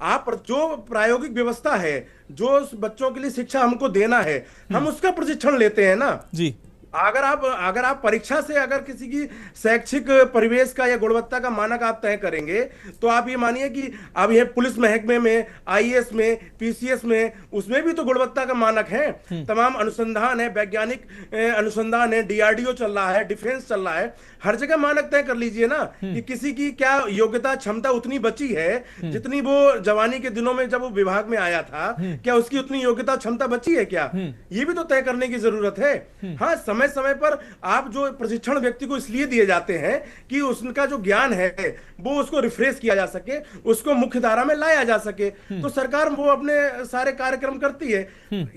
आप जो प्रायोगिक व्यवस्था है, जो बच्चों के लिए शिक्षा हमको देना है, हम उसका प्रशिक्षण लेते हैं ना जी। अगर आप परीक्षा से अगर किसी की शैक्षिक परिवेश का या गुणवत्ता का मानक आप तय करेंगे तो आप ये मानिए कि अब ये पुलिस महकमे में, आईएएस में, पीसीएस में, उसमें भी तो गुणवत्ता का मानक है। तमाम अनुसंधान है, वैज्ञानिक अनुसंधान है, डीआरडीओ चल रहा है, डिफेंस चल रहा है, हर जगह मानक तय कर लीजिए ना कि किसी की क्या योग्यता क्षमता उतनी बची है जितनी वो जवानी के दिनों में जब वो विभाग में आया था, क्या उसकी उतनी योग्यता क्षमता बची है क्या? ये भी तो तय करने की जरूरत है। हाँ, समय समय पर आप जो प्रशिक्षण व्यक्ति को इसलिए दिए जाते हैं कि उसका जो ज्ञान है वो उसको रिफ्रेश किया जा सके, उसको मुख्य धारा में लाया जा सके। तो सरकार वो अपने सारे कार्यक्रम करती है।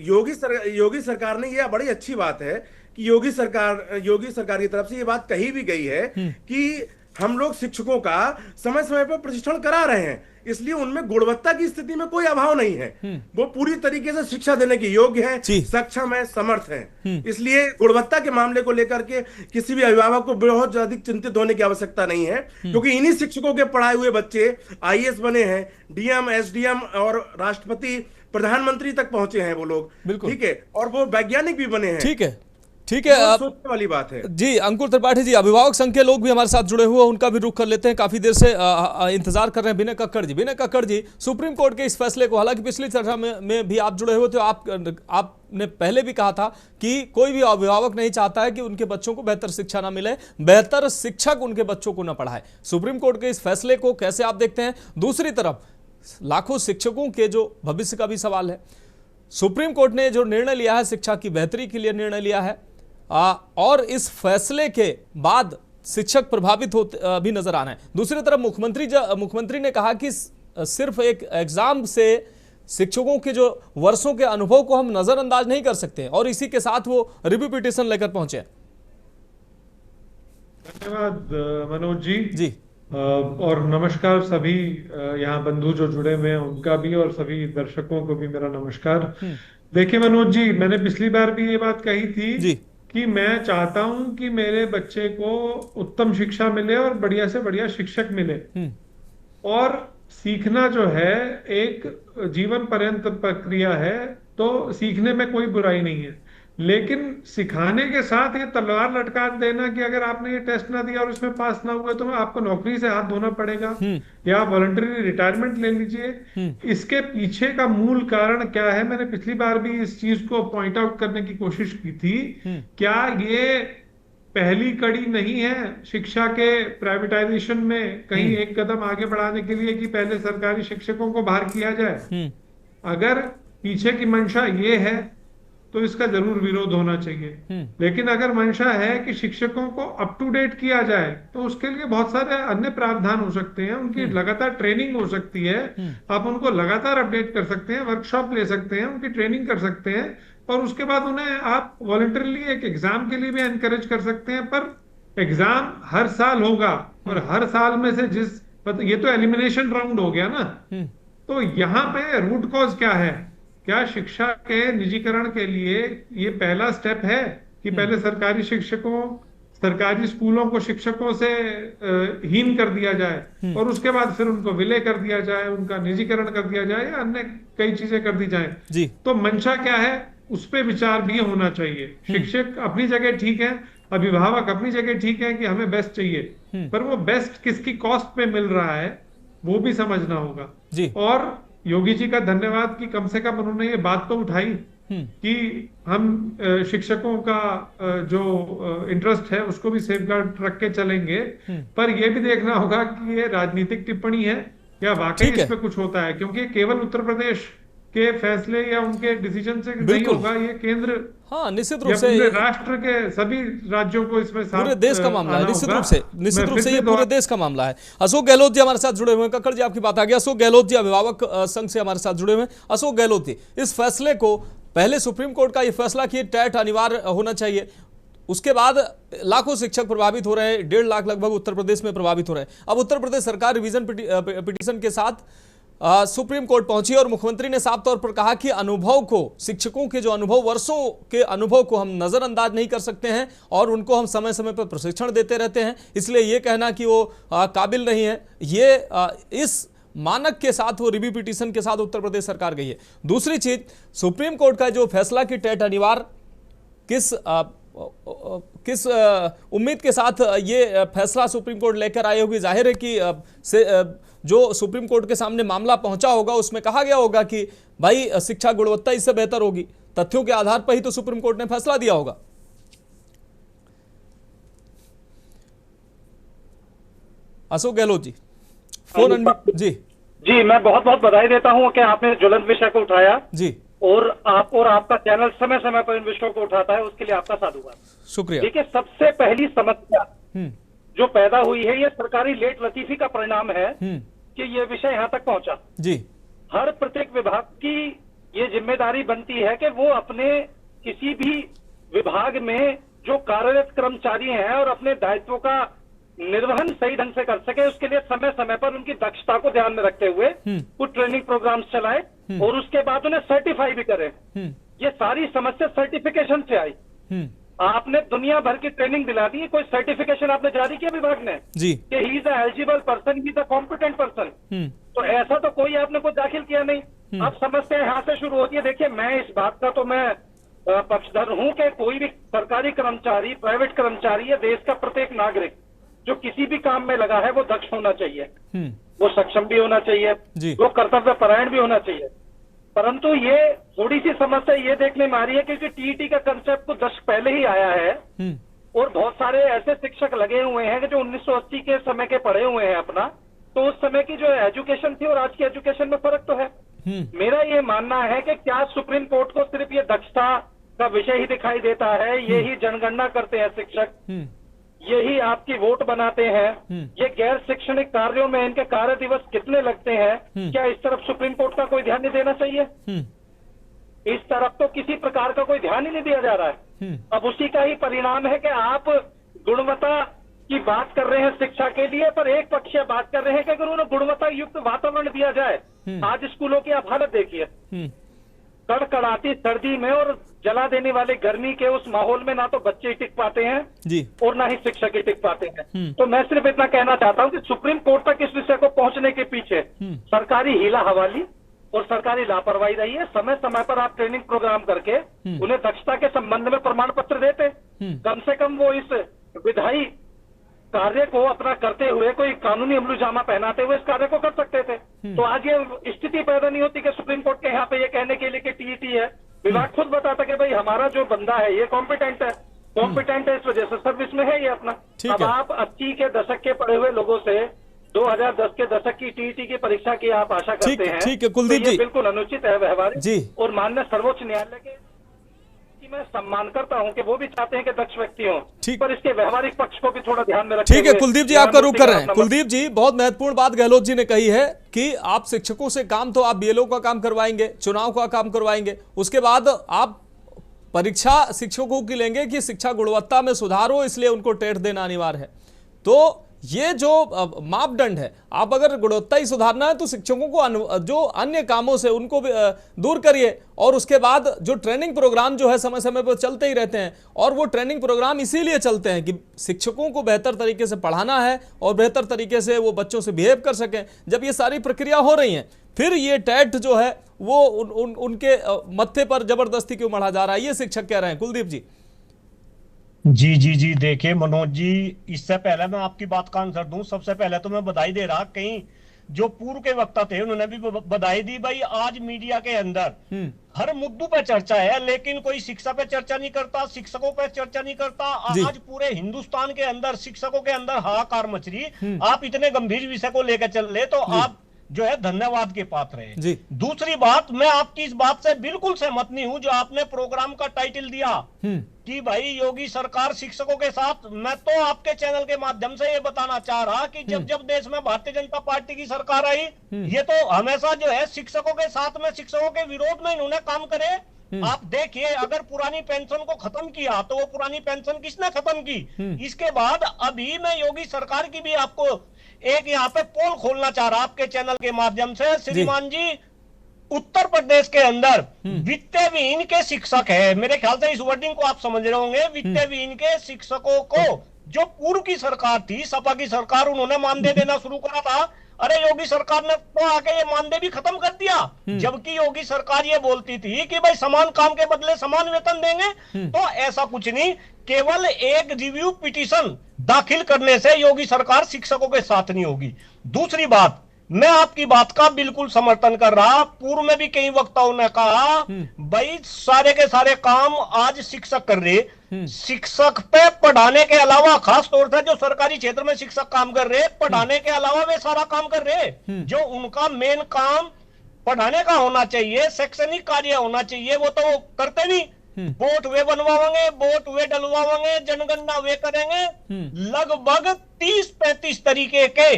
योगी सरकार ने, यह बड़ी अच्छी बात है कि योगी सरकार की तरफ से ये बात कही भी गई है कि हम लोग शिक्षकों का समय समय पर प्रशिक्षण करा रहे हैं, इसलिए उनमें गुणवत्ता की स्थिति में कोई अभाव नहीं है। वो पूरी तरीके से शिक्षा देने के योग्य है, सक्षम है, समर्थ है। इसलिए गुणवत्ता के मामले को लेकर के किसी भी अभिभावक को बहुत अधिक चिंतित होने की आवश्यकता नहीं है, क्योंकि इन्हीं शिक्षकों के पढ़ाए हुए बच्चे आईएएस बने हैं, डीएम, एसडीएम और राष्ट्रपति, प्रधानमंत्री तक पहुंचे हैं वो लोग, ठीक है, और वो वैज्ञानिक भी बने हैं। ठीक है, सोचने वाली बात है जी। अंकुर त्रिपाठी जी, अभिभावक संघ के लोग भी हमारे साथ जुड़े हुए, उनका भी रुख कर लेते हैं। काफी देर से इंतजार कर रहे हैं विनय कक्कड़ जी, सुप्रीम कोर्ट के इस फैसले को, हालांकि पिछली चर्चा में भी आप जुड़े हुए थे, आपने पहले भी कहा था कि कोई भी अभिभावक नहीं चाहता है कि उनके बच्चों को बेहतर शिक्षा ना मिले, बेहतर शिक्षक उनके बच्चों को ना पढ़ाए। सुप्रीम कोर्ट के इस फैसले को कैसे आप देखते हैं? दूसरी तरफ लाखों शिक्षकों के जो भविष्य का भी सवाल है। सुप्रीम कोर्ट ने जो निर्णय लिया है, शिक्षा की बेहतरी के लिए निर्णय लिया है, और इस फैसले के बाद शिक्षक प्रभावित होते भी नजर आ रहे हैं। दूसरी तरफ मुख्यमंत्री ने कहा कि सिर्फ एक एग्जाम से शिक्षकों के जो वर्षों के अनुभव को हम नजरअंदाज नहीं कर सकते, और इसी के साथ वो रिव्यू पिटीशन लेकर पहुंचे। धन्यवाद मनोज जी। और नमस्कार सभी यहाँ बंधु जो जुड़े हुए हैं उनका भी, और सभी दर्शकों को भी मेरा नमस्कार। देखिए मनोज जी, मैंने पिछली बार भी ये बात कही थी कि मैं चाहता हूं कि मेरे बच्चे को उत्तम शिक्षा मिले और बढ़िया से बढ़िया शिक्षक मिले, और सीखना जो है एक जीवन पर्यंत प्रक्रिया है, तो सीखने में कोई बुराई नहीं है। लेकिन सिखाने के साथ ये तलवार लटका देना कि अगर आपने ये टेस्ट ना दिया और इसमें पास ना हुआ तो आपको नौकरी से हाथ धोना पड़ेगा या वॉलंटरी रिटायरमेंट ले लीजिए, इसके पीछे का मूल कारण क्या है? मैंने पिछली बार भी इस चीज को पॉइंट आउट करने की कोशिश की थी। क्या ये पहली कड़ी नहीं है शिक्षा के प्राइवेटाइजेशन में कहीं एक कदम आगे बढ़ाने के लिए कि पहले सरकारी शिक्षकों को बाहर किया जाए? अगर पीछे की मंशा ये है तो इसका जरूर विरोध होना चाहिए। लेकिन अगर मंशा है कि शिक्षकों को अप टू डेट किया जाए तो उसके लिए बहुत सारे अन्य प्रावधान हो सकते हैं। उनकी लगातार ट्रेनिंग हो सकती है, आप उनको लगातार अपडेट कर सकते हैं, वर्कशॉप ले सकते हैं, उनकी ट्रेनिंग कर सकते हैं और उसके बाद उन्हें आप वॉलंटरली एक एग्जाम के लिए भी एनकरेज कर सकते हैं। पर एग्जाम हर साल होगा और हर साल में से ये तो एलिमिनेशन राउंड हो गया ना, तो यहाँ पे रूट कॉज क्या है? क्या शिक्षा के निजीकरण के लिए ये पहला स्टेप है कि पहले सरकारी शिक्षकों, सरकारी स्कूलों को शिक्षकों से हीन कर दिया जाए और उसके बाद फिर उनको विलय कर दिया जाए, उनका निजीकरण कर दिया जाए या अन्य कई चीजें कर दी जाए? तो मंशा क्या है उस पर विचार भी होना चाहिए। शिक्षक अपनी जगह ठीक है, अभिभावक अपनी जगह ठीक है कि हमें बेस्ट चाहिए, पर वो बेस्ट किसकी कॉस्ट पे मिल रहा है वो भी समझना होगा। और योगी जी का धन्यवाद कि कम से कम उन्होंने ये बात तो उठाई कि हम शिक्षकों का जो इंटरेस्ट है उसको भी सेफगार्ड रख के चलेंगे, पर ये भी देखना होगा कि ये राजनीतिक टिप्पणी है या वाकई इस पे कुछ होता है, क्योंकि केवल उत्तर प्रदेश के फैसले या उनके डिसीजन से नहीं होगा, ये केंद्र निश्चित रूप से राष्ट्र के सभी राज्यों को इसमें पूरे देश का मामला है। निश्चित रूप से ये पूरे देश का मामला है। अशोक गहलोत जी हमारे साथ जुड़े हुए हैं। कक्कड़ जी आपकी बात आ गई। अशोक गहलोत जी अभिभावक संघ से हमारे साथ जुड़े हुए हैं। अशोक गहलोत जी, इस फैसले को पहले सुप्रीम कोर्ट का ये फैसला कि टेट अनिवार्य होना चाहिए, उसके बाद लाखों शिक्षक प्रभावित हो रहे हैं, 1.5 लाख लगभग उत्तर प्रदेश में प्रभावित हो रहे हैं। अब उत्तर प्रदेश सरकार रिवीजन पिटीशन के साथ सुप्रीम कोर्ट पहुंची और मुख्यमंत्री ने साफ तौर पर कहा कि अनुभव को, शिक्षकों के जो अनुभव, वर्षों के अनुभव को हम नजरअंदाज नहीं कर सकते हैं और उनको हम समय समय पर प्रशिक्षण देते रहते हैं, इसलिए ये कहना कि वो काबिल नहीं है, ये इस मानक के साथ, वो रिव्यू पिटीशन के साथ उत्तर प्रदेश सरकार गई है। दूसरी चीज, सुप्रीम कोर्ट का जो फैसला कि टेट अनिवार्य, किस उम्मीद के साथ ये फैसला सुप्रीम कोर्ट लेकर आई होगी? जाहिर है कि जो सुप्रीम कोर्ट के सामने मामला पहुंचा होगा उसमें कहा गया होगा कि भाई शिक्षा गुणवत्ता इससे बेहतर होगी, तथ्यों के आधार पर ही तो सुप्रीम कोर्ट ने फैसला दिया होगा। अशोक गहलोत जी, फोन जी, मैं बहुत बहुत बधाई देता हूं कि आपने ज्वलंत विषय को उठाया जी, और आप और आपका चैनल समय समय पर इन विषयों को उठाता है, उसके लिए आपका साधुवाद, शुक्रिया। देखिए, सबसे पहली समस्या जो पैदा हुई है ये सरकारी लेट लतीफी का परिणाम है कि ये विषय यहाँ तक पहुंचा जी। हर प्रत्येक विभाग की ये जिम्मेदारी बनती है कि वो अपने किसी भी विभाग में जो कार्यरत कर्मचारी हैं और अपने दायित्वों का निर्वहन सही ढंग से कर सके, उसके लिए समय समय पर उनकी दक्षता को ध्यान में रखते हुए कुछ ट्रेनिंग प्रोग्राम्स चलाए और उसके बाद उन्हें सर्टिफाई भी करें। ये सारी समस्या सर्टिफिकेशन से आई। आपने दुनिया भर की ट्रेनिंग दिला दी, कोई सर्टिफिकेशन आपने जारी किया विभाग ने जी कि he is a eligible person, he is a competent person, तो ऐसा तो कोई आपने कोई दाखिल किया नहीं। अब समस्या यहाँ से शुरू होती है। देखिए, मैं इस बात का तो मैं पक्षधर हूँ कि कोई भी सरकारी कर्मचारी, प्राइवेट कर्मचारी या देश का प्रत्येक नागरिक जो किसी भी काम में लगा है वो दक्ष होना चाहिए, वो सक्षम भी होना चाहिए, वो कर्तव्य परायण भी होना चाहिए। परंतु ये थोड़ी सी समस्या ये देखने में आ रही है क्योंकि टीईटी का कंसेप्ट कुछ दशक पहले ही आया है और बहुत सारे ऐसे शिक्षक लगे हुए हैं कि जो 1980 के समय के पढ़े हुए हैं अपना, तो उस समय की जो एजुकेशन थी और आज की एजुकेशन में फर्क तो है। मेरा ये मानना है कि क्या सुप्रीम कोर्ट को सिर्फ ये दक्षता का विषय ही दिखाई देता है, यही जनगणना करते हैं शिक्षक, यही आपकी वोट बनाते हैं, ये गैर शैक्षणिक कार्यों में इनके कार्य दिवस कितने लगते हैं, क्या इस तरफ सुप्रीम कोर्ट का कोई ध्यान नहीं देना चाहिए? इस तरफ तो किसी प्रकार का कोई ध्यान ही नहीं दिया जा रहा है। अब उसी का ही परिणाम है कि आप गुणवत्ता की बात कर रहे हैं शिक्षा के लिए, पर एक पक्षीय बात कर रहे हैं कि अगर उन्हें गुणवत्ता युक्त वातावरण दिया जाए, आज स्कूलों की आप हालत देखिए, कड़कड़ाती सर्दी में और जला देने वाले गर्मी के उस माहौल में ना तो बच्चे टिक पाते हैं जी और ना ही शिक्षक ही टिक पाते हैं। तो मैं सिर्फ इतना कहना चाहता हूं कि सुप्रीम कोर्ट तक इस विषय को पहुंचने के पीछे सरकारी हीला हवाली और सरकारी लापरवाही रही है। समय समय पर आप ट्रेनिंग प्रोग्राम करके उन्हें दक्षता के संबंध में प्रमाण पत्र देते, कम से कम वो इस विधायी कार्य को अपना करते हुए कोई कानूनी अमलू जामा पहनाते हुए इस कार्य को कर सकते थे। तो आज ये स्थिति पैदा नहीं होती कि सुप्रीम कोर्ट के यहाँ पे ये कहने के लिए कि टीईटी है। विभाग खुद बताता कि भाई हमारा जो बंदा है ये कॉम्पिटेंट है, इस वजह से सर्विस में है ये अपना। अब आप 80 के दशक के पढ़े हुए लोगों से 2010 के दशक की टीईटी की परीक्षा की आप आशा करते हैं, ठीक है कुलदीप जी, बिल्कुल अनुचित है व्यवहार जी। और माननीय सर्वोच्च न्यायालय के मैं सम्मान करता हूं कि वो भी चाहते हैं कि दक्ष व्यक्ति हों, पर इसके व्यवहारिक पक्ष को भी थोड़ा ध्यान में रखते ठीक है कुलदीप जी, आपका रुख कर रहे हैं। कुलदीप जी, बहुत महत्वपूर्ण बात गहलोत जी ने कही है कि आप शिक्षकों से काम तो आप बीएलओ का काम करवाएंगे, चुनाव का काम करवाएंगे, उसके बाद आप परीक्षा शिक्षकों की लेंगे कि शिक्षा गुणवत्ता में सुधार हो, इसलिए उनको टेट देना अनिवार्य है। तो ये जो मापदंड है, आप अगर गुणवत्ता ही सुधारना है तो शिक्षकों को जो अन्य कामों से उनको दूर करिए, और उसके बाद जो ट्रेनिंग प्रोग्राम जो है समय समय पर चलते ही रहते हैं, और वो ट्रेनिंग प्रोग्राम इसीलिए चलते हैं कि शिक्षकों को बेहतर तरीके से पढ़ाना है और बेहतर तरीके से वो बच्चों से बिहेव कर सकें। जब ये सारी प्रक्रिया हो रही हैं, फिर ये टेट जो है वो उनके मत्थे पर जबरदस्ती क्यों मढ़ा जा रहा है, ये शिक्षक कह रहे हैं। कुलदीप जी। जी देखिए मनोज जी, इससे पहले मैं आपकी बात का आंसर दूं, सबसे पहले तो मैं बधाई दे रहा, कहीं जो पूर्व के वक्ता थे उन्होंने भी बधाई दी। भाई आज मीडिया के अंदर हर मुद्दों पे चर्चा है, लेकिन कोई शिक्षा पे चर्चा नहीं करता, शिक्षकों पे चर्चा नहीं करता। आज पूरे हिंदुस्तान के अंदर शिक्षकों के अंदर हाहाकार मच रही। आप इतने गंभीर विषय को लेकर चल रहे, तो आप जो है धन्यवाद के पात्र है। दूसरी बात, मैं आपकी इस बात से बिल्कुल सहमत नहीं हूं जो आपने प्रोग्राम का टाइटल दिया कि भाई योगी सरकार शिक्षकों के साथ। मैं तो आपके चैनल के माध्यम से ये बताना चाह रहा कि जब देश में भारतीय जनता पार्टी की सरकार आई, ये तो हमेशा जो है शिक्षकों के साथ में, शिक्षकों के विरोध में इन्होंने काम करे। आप देखिए, अगर पुरानी पेंशन को खत्म किया तो वो पुरानी पेंशन किसने खत्म की? इसके बाद अभी मैं योगी सरकार की भी आपको एक यहाँ पे पोल खोलना चाह रहा आपके चैनल के माध्यम से। श्रीमान जी, उत्तर प्रदेश के अंदर वित्तीय विहीन के शिक्षक है, मेरे ख्याल से इस वर्डिंग को आप समझ रहे होंगे, वित्तीय विहीन के शिक्षकों को जो पूर्व की सरकार थी, सपा की सरकार, उन्होंने मानदेय देना शुरू करा था। अरे योगी सरकार ने तो आके ये मानदेय भी खत्म कर दिया, जबकि योगी सरकार ये बोलती थी कि भाई समान काम के बदले समान वेतन देंगे। तो ऐसा कुछ नहीं, केवल एक रिव्यू पिटीशन दाखिल करने से योगी सरकार शिक्षकों के साथ नहीं होगी। दूसरी बात, मैं आपकी बात का बिल्कुल समर्थन कर रहा, पूर्व में भी कई वक्ताओं ने कहा भाई सारे के सारे काम आज शिक्षक कर रहे। शिक्षक पे पढ़ाने के अलावा, खास तौर से जो सरकारी क्षेत्र में शिक्षक काम कर रहे, पढ़ाने के अलावा वे सारा काम कर रहे। जो उनका मेन काम पढ़ाने का होना चाहिए, शैक्षणिक कार्य होना चाहिए, वो तो करते नहीं। वोट वे बनवाएंगे, वोट वे डलवाएंगे, जनगणना वे करेंगे, लगभग 30-35 तरीके के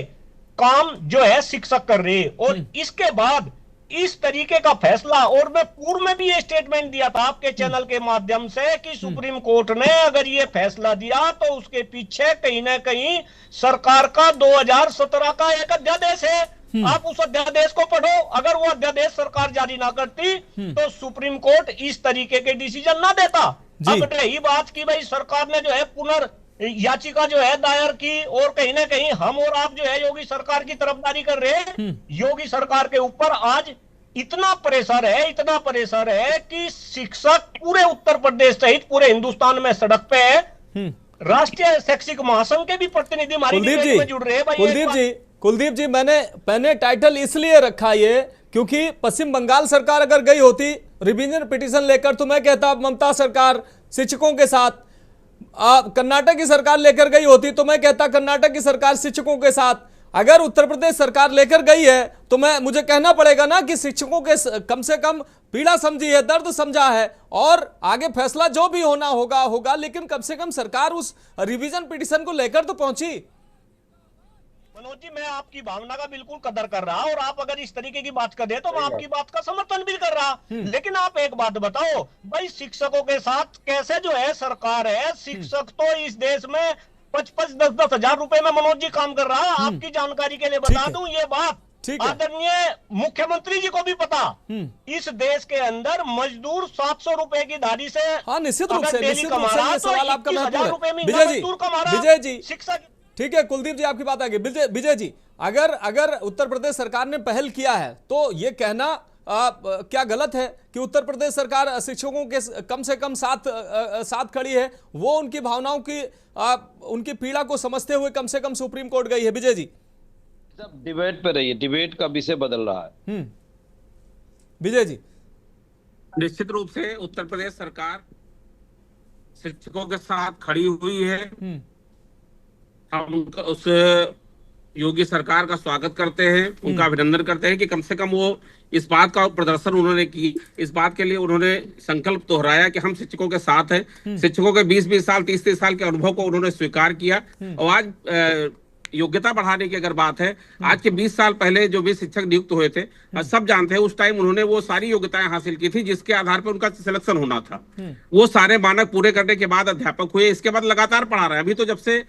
काम जो है शिक्षक कर रहे। और इसके बाद इस तरीके का फैसला, और मैं पूर्व में भी ये स्टेटमेंट दिया था आपके चैनल के माध्यम से कि सुप्रीम कोर्ट ने अगर ये फैसला दिया तो उसके पीछे कहीं ना कहीं सरकार का 2017 का एक अध्यादेश है। आप उस अध्यादेश को पढ़ो, अगर वो अध्यादेश सरकार जारी ना करती तो सुप्रीम कोर्ट इस तरीके के डिसीजन ना देता। अब रही बात की भाई सरकार ने जो है पुनर् याचिका जो है दायर की, और कहीं ना कहीं हम और आप जो है योगी सरकार की तरफदारी कर रहे हैं। योगी सरकार के ऊपर आज इतना प्रेशर है कि शिक्षक पूरे उत्तर प्रदेश सहित पूरे हिंदुस्तान में सड़क पे है। राष्ट्रीय शैक्षिक महासंघ के भी प्रतिनिधि हमारी में जुड़ रहे हैं। कुलदीप जी, मैंने टाइटल इसलिए रखा ये क्योंकि पश्चिम बंगाल सरकार अगर गई होती रिवीजन पिटीशन लेकर तो मैं कहता ममता सरकार शिक्षकों के साथ, कर्नाटक की सरकार लेकर गई होती तो मैं कहता कर्नाटक की सरकार शिक्षकों के साथ। अगर उत्तर प्रदेश सरकार लेकर गई है तो मुझे कहना पड़ेगा ना कि शिक्षकों के कम से कम पीड़ा समझी है, दर्द समझा है, और आगे फैसला जो भी होना होगा, लेकिन कम से कम सरकार उस रिवीजन पिटीशन को लेकर तो पहुंची। मनोज जी, मैं आपकी भावना का बिल्कुल कदर कर रहा, और आप अगर इस तरीके की बात कर दे तो मैं आपकी बात का समर्थन भी कर रहा। लेकिन आप एक बात बताओ भाई, शिक्षकों के साथ कैसे जो है सरकार है? शिक्षक तो इस देश में 5-10 हजार रुपए में मनोज जी काम कर रहा है। आपकी जानकारी के लिए बता दूं ये बात, आदरणीय मुख्यमंत्री जी को भी पता। इस देश के अंदर मजदूर 700 रुपए की दाढ़ी से निश्चित रूप से सवाल आपका मजदूर कमा रहा। विजय जी, शिक्षक, ठीक है कुलदीप जी, आपकी बात आ गई। विजय जी, अगर उत्तर प्रदेश सरकार ने पहल किया है तो ये कहना क्या गलत है कि उत्तर प्रदेश सरकार शिक्षकों के कम से कम साथ खड़ी है, वो उनकी भावनाओं की उनकी पीड़ा को समझते हुए कम से कम सुप्रीम कोर्ट गई है? विजय जी, सब डिबेट पे रहिए, डिबेट का विषय बदल रहा है। विजय जी, निश्चित रूप से उत्तर प्रदेश सरकार शिक्षकों के साथ खड़ी हुई है। हम उनका उस योगी सरकार का स्वागत करते हैं, उनका अभिनंदन करते हैं कि कम से कम वो इस बात का प्रदर्शन उन्होंने की, इस बात के लिए उन्होंने संकल्प दोहराया कि हम शिक्षकों के साथ हैं। शिक्षकों के 20-20 साल 30-30 साल के अनुभव को उन्होंने स्वीकार किया। और आज योग्यता बढ़ाने की अगर बात है, आज के 20 साल पहले जो भी शिक्षक नियुक्त हुए थे, सब जानते हैं उस टाइम उन्होंने वो सारी योग्यताएं हासिल की थी जिसके आधार पर उनका सिलेक्शन होना था। वो सारे मानक पूरे करने के बाद अध्यापक हुए, इसके बाद लगातार पढ़ा रहे हैं। अभी तो जब से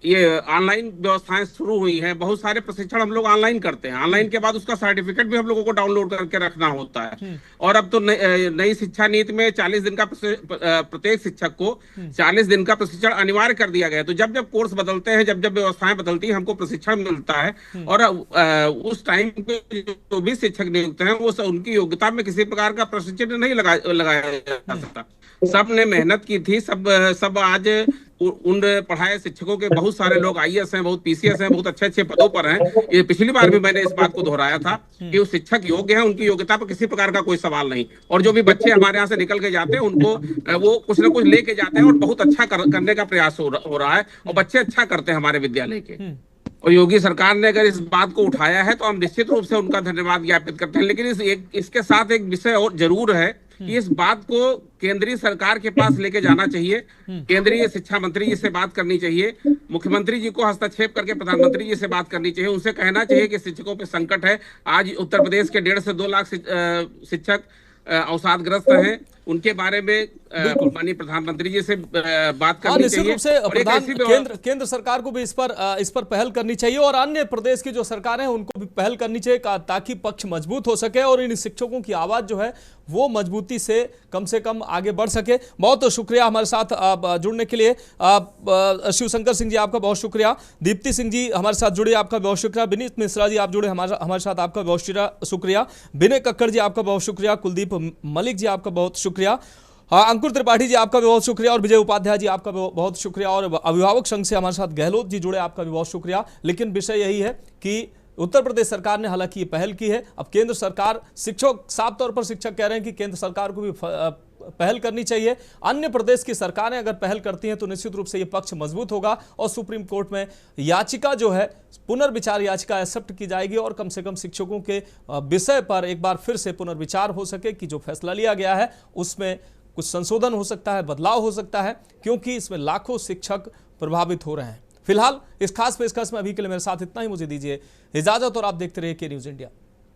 ये ऑनलाइन व्यवस्थाएं शुरू हुई हैं, बहुत सारे प्रशिक्षण हम लोग ऑनलाइन करते हैं। ऑनलाइन के बाद उसका सर्टिफिकेट भी हम लोगों को डाउनलोड करके रखना होता है। और अब तो नई शिक्षा नीति में 40 दिन का प्रत्येक शिक्षक को 40 दिन का प्रशिक्षण अनिवार्य कर दिया गया है। तो जब जब कोर्स बदलते हैं, जब जब व्यवस्थाएं बदलती हैं, हमको प्रशिक्षण मिलता है। और उस टाइम पे जो भी शिक्षक नियुक्त हैं, वो उनकी योग्यता में किसी प्रकार का प्रशिक्षण नहीं लगाया जा सकता। सब ने मेहनत की थी। सब आज उन पढ़ाए शिक्षकों के बहुत सारे लोग IAS हैं, बहुत PCS हैं, बहुत अच्छे अच्छे पदों पर हैं। ये पिछली बार भी मैंने इस बात को दोहराया था कि वो शिक्षक योग्य हैं, उनकी योग्यता पर किसी प्रकार का कोई सवाल नहीं। और जो भी बच्चे हमारे यहाँ से निकल के जाते हैं, उनको वो कुछ ना कुछ लेके जाते हैं और बहुत अच्छा करने का प्रयास हो रहा है। और बच्चे अच्छा करते हैं हमारे विद्यालय के। और योगी सरकार ने अगर इस बात को उठाया है तो हम निश्चित रूप से उनका धन्यवाद ज्ञापित करते हैं। लेकिन इसके साथ एक विषय और जरूर है कि इस बात को केंद्रीय सरकार के पास लेके जाना चाहिए। केंद्रीय शिक्षा मंत्री जी से बात करनी चाहिए, मुख्यमंत्री जी को हस्तक्षेप करके प्रधानमंत्री जी से बात करनी चाहिए। उनसे कहना चाहिए कि शिक्षकों पे संकट है। आज उत्तर प्रदेश के 1.5 से 2 लाख शिक्षक अवसादग्रस्त हैं। उनके बारे में माननीय प्रधानमंत्री जी से बात करनी चाहिए। रूप से केंद्र सरकार को भी इस पर पहल करनी चाहिए और अन्य प्रदेश की जो सरकारें हैं उनको भी पहल करनी चाहिए ताकि पक्ष मजबूत हो सके और इन शिक्षकों की आवाज जो है वो मजबूती से कम आगे बढ़ सके। बहुत शुक्रिया हमारे साथ जुड़ने के लिए। शिवशंकर सिंह जी आपका बहुत शुक्रिया। दीप्ति सिंह जी हमारे साथ जुड़े, आपका बहुत शुक्रिया। विनीत मिश्रा जी आप जुड़े हमारे साथ, आपका बहुत शुक्रिया। विनय कक्कड़ जी आपका बहुत शुक्रिया। कुलदीप मलिक जी आपका बहुत शुक्रिया। अंकुर त्रिपाठी जी आपका भी बहुत शुक्रिया और विजय उपाध्याय जी आपका भी बहुत शुक्रिया। और अभिभावक संघ से हमारे साथ गहलोत जी जुड़े, आपका भी बहुत शुक्रिया। लेकिन विषय यही है कि उत्तर प्रदेश सरकार ने हालांकि ये पहल की है। अब केंद्र सरकार, शिक्षक साफ तौर पर शिक्षक कह रहे हैं कि केंद्र सरकार को भी पहल करनी चाहिए। अन्य प्रदेश की सरकारें अगर पहल करती हैं तो निश्चित रूप से ये पक्ष मजबूत होगा और सुप्रीम कोर्ट में याचिका जो है, पुनर्विचार याचिका एक्सेप्ट की जाएगी और कम से कम शिक्षकों के विषय पर एक बार फिर से पुनर्विचार हो सके कि जो फैसला लिया गया है उसमें कुछ संशोधन हो सकता है, बदलाव हो सकता है, क्योंकि इसमें लाखों शिक्षक प्रभावित हो रहे हैं। फिलहाल इस खास पेशकश में अभी के लिए मेरे साथ इतना ही। मुझे दीजिए इजाजत और आप देखते रहिए के न्यूज़ इंडिया।